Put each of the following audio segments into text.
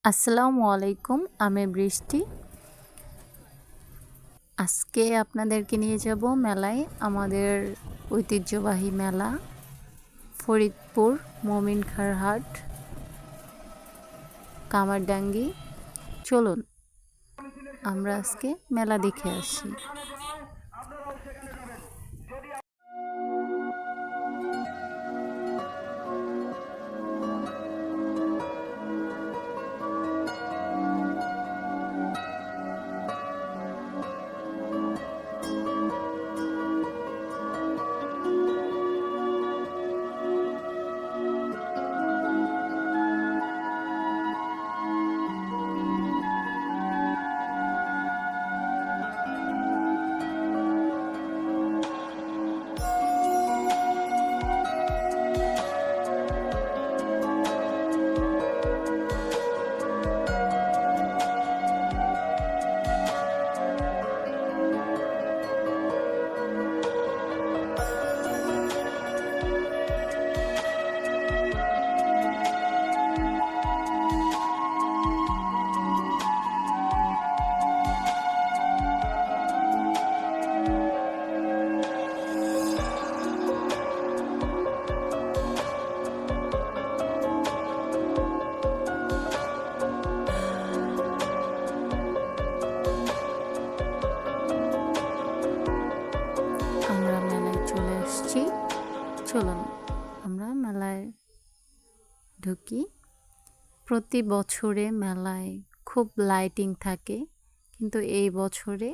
আসসালামু আলাইকুম, আমি বৃষ্টি। আজকে আপনাদেরকে নিয়ে যাব মেলায়, আমাদের ঐতিহ্যবাহী মেলা ফরিদপুর মোমিনখার হাট কামারডাঙ্গি। চলুন আমরা আজকে মেলা দেখে আসি। আমরা মেলায় চলে আসছি। চলুন আমরা মেলায় ঢুকি। প্রতি বছরে মেলায় খুব লাইটিং থাকে, কিন্তু এই বছরে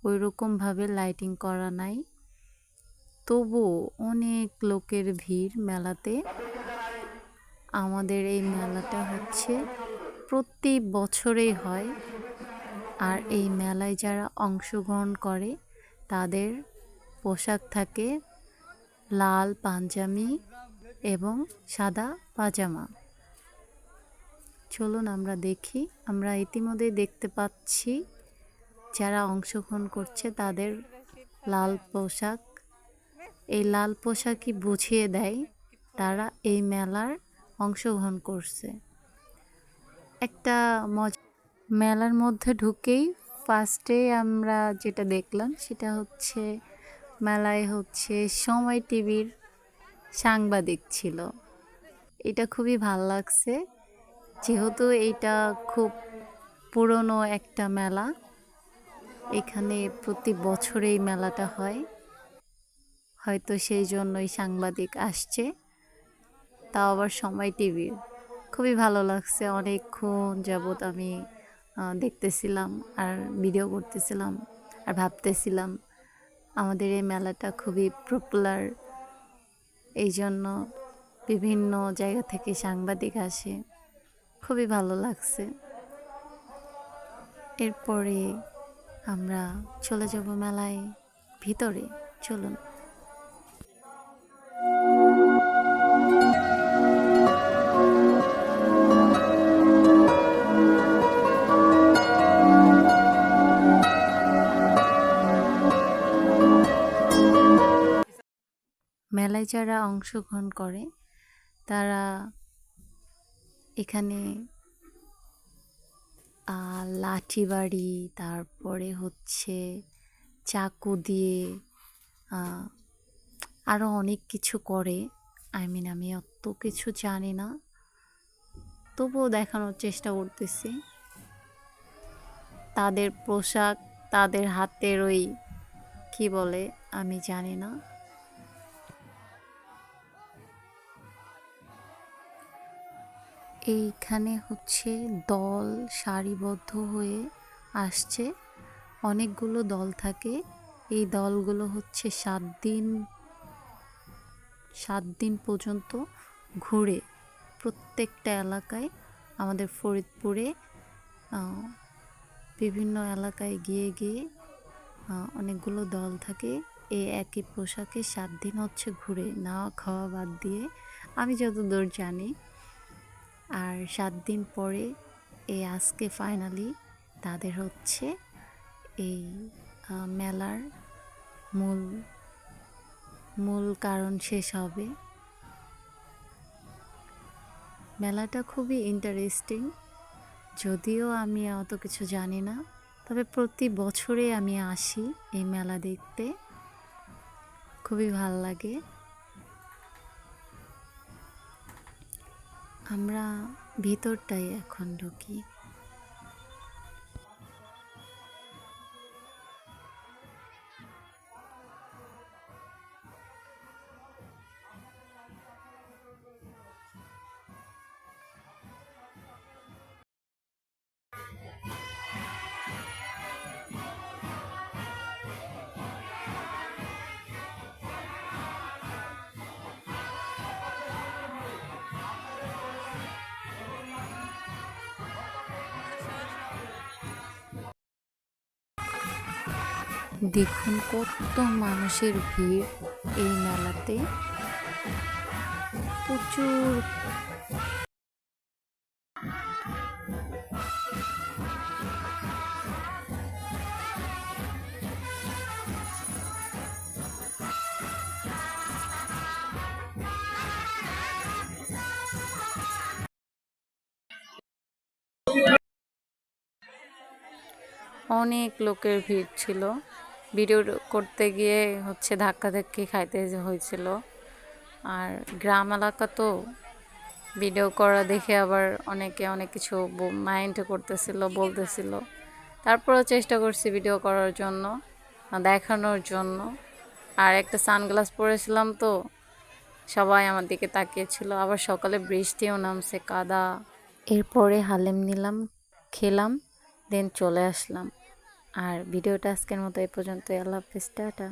ওইরকমভাবে লাইটিং করা নাই। তবুও অনেক লোকের ভিড় মেলাতে। আমাদের এই মেলাটা হচ্ছে প্রতি বছরেই হয়, আর এই মেলায় যারা অংশগ্রহণ করে তাদের পোশাক থাকে লাল পাঞ্জাবি এবং সাদা পাজামা। চলুন আমরা দেখি। আমরা ইতিমধ্যে দেখতে পাচ্ছি যারা অংশগ্রহণ করছে তাদের লাল পোশাক। এই লাল পোশাকই বুঝিয়ে দেয় তারা এই মেলার অংশগ্রহণ করছে। একটা মেলার মধ্যে ঢুকেই ফার্স্টে আমরা যেটা দেখলাম সেটা হচ্ছে মেলায় হচ্ছে সময় টিভির সাংবাদিক ছিল। এটা খুবই ভাল লাগছে, যেহেতু এইটা খুব পুরনো একটা মেলা। এখানে প্রতি বছরেই মেলাটা হয়, হয়তো সেই জন্যই সাংবাদিক আসছে, তাও আবার সময় টিভির। খুবই ভালো লাগছে। অনেকক্ষণ যাবৎ আমি দেখতেছিলাম আর ভিডিও করতেছিলাম আর ভাবতেছিলাম আমাদের এই মেলাটা খুবই পপুলার, এই জন্য বিভিন্ন জায়গা থেকে সাংবাদিক আসে। খুবই ভালো লাগছে। এরপরে আমরা চলে যাব মেলায় ভিতরে। চলুন। মেলায় যারা অংশগ্রহণ করে তারা এখানে লাঠি বাড়ি, তারপরে হচ্ছে চাকু দিয়ে আরও অনেক কিছু করে। আমি অত কিছু জানি না, তবুও দেখানোর চেষ্টা করতেছি। তাদের পোশাক, তাদের হাতের ওই কি বলে আমি জানি না। এইখানে হচ্ছে দল সারিবদ্ধ হয়ে আসছে। অনেকগুলো দল থাকে। এই দলগুলো হচ্ছে 7 দিন পর্যন্ত ঘুরে প্রত্যেকটা এলাকায়। আমাদের ফরিদপুরে বিভিন্ন এলাকায় গিয়ে গিয়ে অনেকগুলো দল থাকে। এই একই পোশাকে 7 দিন হচ্ছে ঘুরে, না খাওয়া বাদ দিয়ে, আমি যতদূর জানি। আর 7 দিন পরে আজকে ফাইনালি তাদের হচ্ছে এই মেলার মূল মূল কারণ শেষ হবে। মেলাটা খুবই ইন্টারেস্টিং। যদিও আমি অত কিছু জানি না, তবে প্রতি বছরে আমি আসি এই মেলা দেখতে। খুবই ভাল লাগে। আমরা ভিতরটাই এখন ঢুকি। দেখুন কত মানুষের ভিড় এই মেলাতে, প্রচুর। অনেক লোকের ভিড় ছিল। ভিডিও করতে গিয়ে ধাক্কাধাক্কি খাইতে হয়েছিল। আর গ্রাম এলাকা তো, ভিডিও করা দেখে আবার অনেকে অনেক কিছু মাইন্ড করতেছিল, বলতেছিল। তারপরেও চেষ্টা করছি ভিডিও করার জন্য, দেখানোর জন্য। আর একটা সানগ্লাস পরেছিলাম তো সবাই আমার দিকে তাকিয়েছিল। আবার সকালে বৃষ্টিও নামছে, কাদা। এরপরে হালিম নিলাম, খেলাম, দেন চলে আসলাম। আর ভিডিওটা আজকের মতো এই পর্যন্তই। আল্লাহ হাফেজ, টাটা।